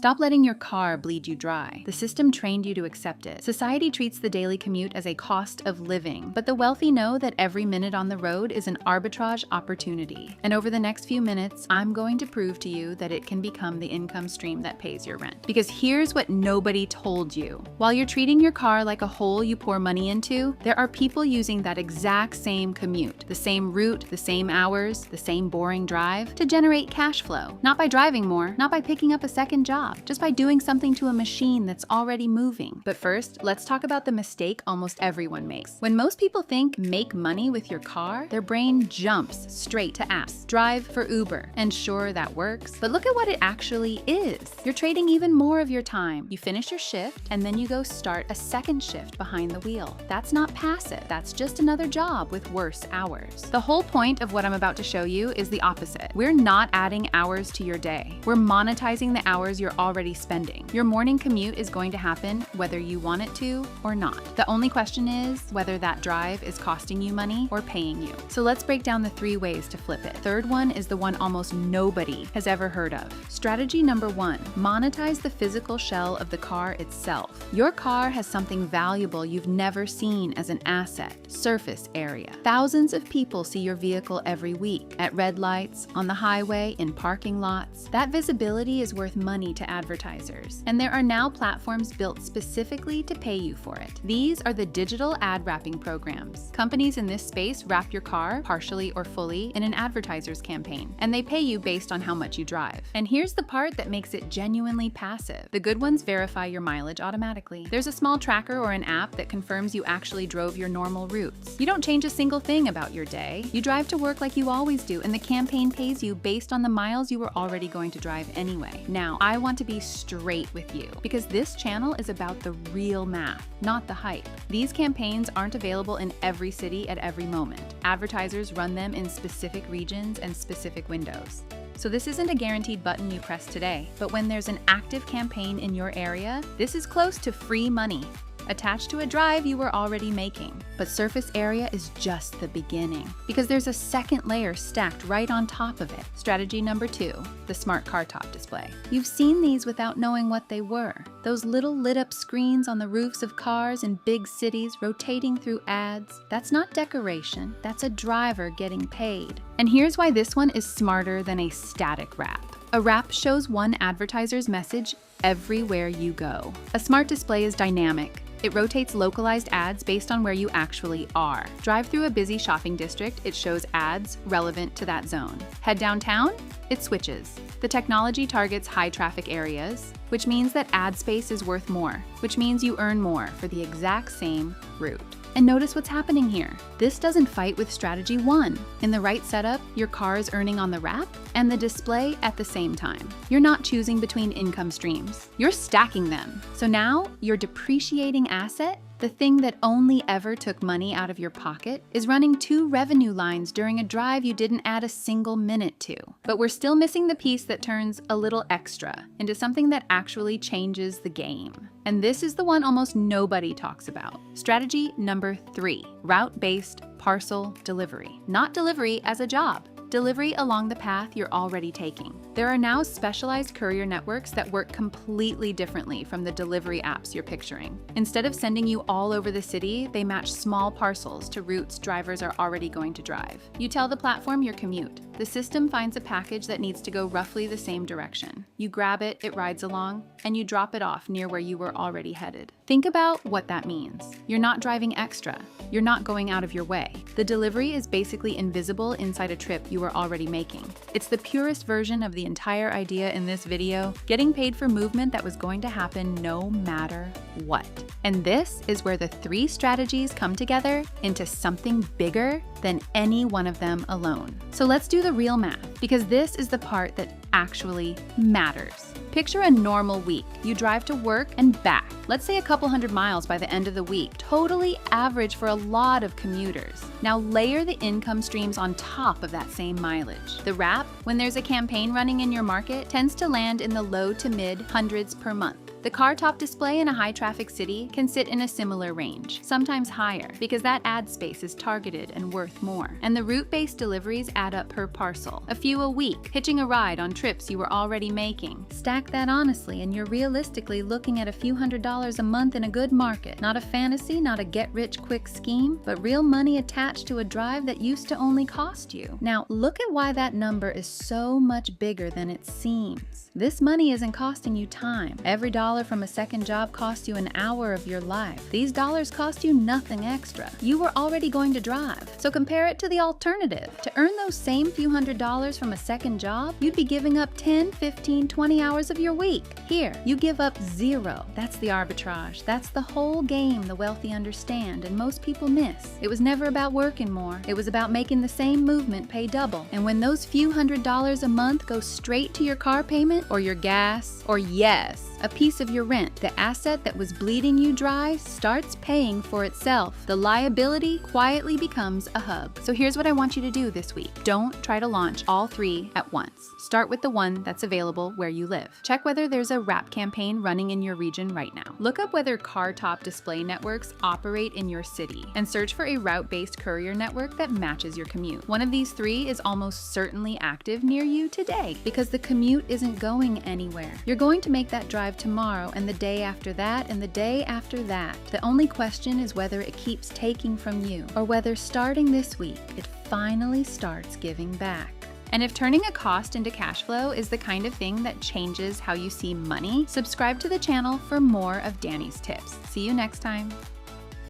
Stop letting your car bleed you dry. The system trained you to accept it. Society treats the daily commute as a cost of living, but the wealthy know that every minute on the road is an arbitrage opportunity. And over the next few minutes, I'm going to prove to you that it can become the income stream that pays your rent. Because here's what nobody told you. While you're treating your car like a hole you pour money into, there are people using that exact same commute, the same route, the same hours, the same boring drive, to generate cash flow. Not by driving more, not by picking up a second job, just by doing something to a machine that's already moving. But first, let's talk about the mistake almost everyone makes. When most people think make money with your car, their brain jumps straight to apps. Drive for Uber. And sure, that works, but look at what it actually is. You're trading even more of your time. You finish your shift, and then you go start a second shift behind the wheel. That's not passive. That's just another job with worse hours. The whole point of what I'm about to show you is the opposite. We're not adding hours to your day. We're monetizing the hours you're already spending. Your morning commute is going to happen whether you want it to or not. The only question is whether that drive is costing you money or paying you. So let's break down the 3 ways to flip it. Third one is the one almost nobody has ever heard of. Strategy number 1, monetize the physical shell of the car itself. Your car has something valuable you've never seen as an asset: surface area. Thousands of people see your vehicle every week, at red lights, on the highway, in parking lots. That visibility is worth money to advertisers, and there are now platforms built specifically to pay you for it. These are the digital ad wrapping programs. Companies in this space wrap your car, partially or fully, in an advertiser's campaign, and they pay you based on how much you drive. And here's the part that makes it genuinely passive. The good ones verify your mileage automatically. There's a small tracker or an app that confirms you actually drove your normal routes. You don't change a single thing about your day. You drive to work like you always do, and the campaign pays you based on the miles you were already going to drive anyway. Now, I want to be straight with you, because this channel is about the real math, not the hype. These campaigns aren't available in every city at every moment. Advertisers run them in specific regions and specific windows. So this isn't a guaranteed button you press today, but when there's an active campaign in your area, this is close to free money, attached to a drive you were already making. But surface area is just the beginning, because there's a second layer stacked right on top of it. Strategy number 2, the smart car top display. You've seen these without knowing what they were. Those little lit up screens on the roofs of cars in big cities rotating through ads. That's not decoration, that's a driver getting paid. And here's why this one is smarter than a static wrap. A wrap shows one advertiser's message everywhere you go. A smart display is dynamic. It rotates localized ads based on where you actually are. Drive through a busy shopping district, it shows ads relevant to that zone. Head downtown, it switches. The technology targets high traffic areas, which means that ad space is worth more, which means you earn more for the exact same route. And notice what's happening here. This doesn't fight with strategy 1. In the right setup, your car is earning on the wrap and the display at the same time. You're not choosing between income streams. You're stacking them. So now your depreciating asset, the thing that only ever took money out of your pocket, is running 2 revenue lines during a drive you didn't add a single minute to. But we're still missing the piece that turns a little extra into something that actually changes the game. And this is the one almost nobody talks about. Strategy number 3, route-based parcel delivery. Not delivery as a job. Delivery along the path you're already taking. There are now specialized courier networks that work completely differently from the delivery apps you're picturing. Instead of sending you all over the city, they match small parcels to routes drivers are already going to drive. You tell the platform your commute. The system finds a package that needs to go roughly the same direction. You grab it, it rides along, and you drop it off near where you were already headed. Think about what that means. You're not driving extra. You're not going out of your way. The delivery is basically invisible inside a trip you were already making. It's the purest version of the entire idea in this video, getting paid for movement that was going to happen no matter what. And this is where the 3 strategies come together into something bigger than any one of them alone. So let's do the real math, because this is the part that actually matters. Picture a normal week. You drive to work and back. Let's say a couple hundred miles by the end of the week, totally average for a lot of commuters. Now layer the income streams on top of that same mileage. The wrap, when there's a campaign running in your market, tends to land in the low to mid hundreds per month. The car top display in a high-traffic city can sit in a similar range, sometimes higher, because that ad space is targeted and worth more. And the route-based deliveries add up per parcel, a few a week, hitching a ride on trips you were already making. Stack that honestly, and you're realistically looking at a few $100s a month in a good market. Not a fantasy, not a get-rich-quick scheme, but real money attached to a drive that used to only cost you. Now, look at why that number is so much bigger than it seems. This money isn't costing you time. Every dollar from a second job costs you an hour of your life. These dollars cost you nothing extra. You were already going to drive. So compare it to the alternative. To earn those same few $100s from a second job, you'd be giving up 10, 15, 20 hours of your week. Here, you give up 0. That's the arbitrage. That's the whole game the wealthy understand and most people miss. It was never about working more. It was about making the same movement pay double. And when those few $100s a month go straight to your car payment or your gas, or yes, a piece of your rent, the asset that was bleeding you dry starts paying for itself. The liability quietly becomes a hub. So here's what I want you to do this week. Don't try to launch all 3 at once. Start with the one that's available where you live. Check whether there's a wrap campaign running in your region right now. Look up whether car top display networks operate in your city and search for a route-based courier network that matches your commute. One of these 3 is almost certainly active near you today because the commute isn't going anywhere. You're going to make that drive tomorrow and the day after that and the day after that. The only question is whether it keeps taking from you or whether starting this week, it finally starts giving back. And if turning a cost into cash flow is the kind of thing that changes how you see money, subscribe to the channel for more of Danny's tips. See you next time.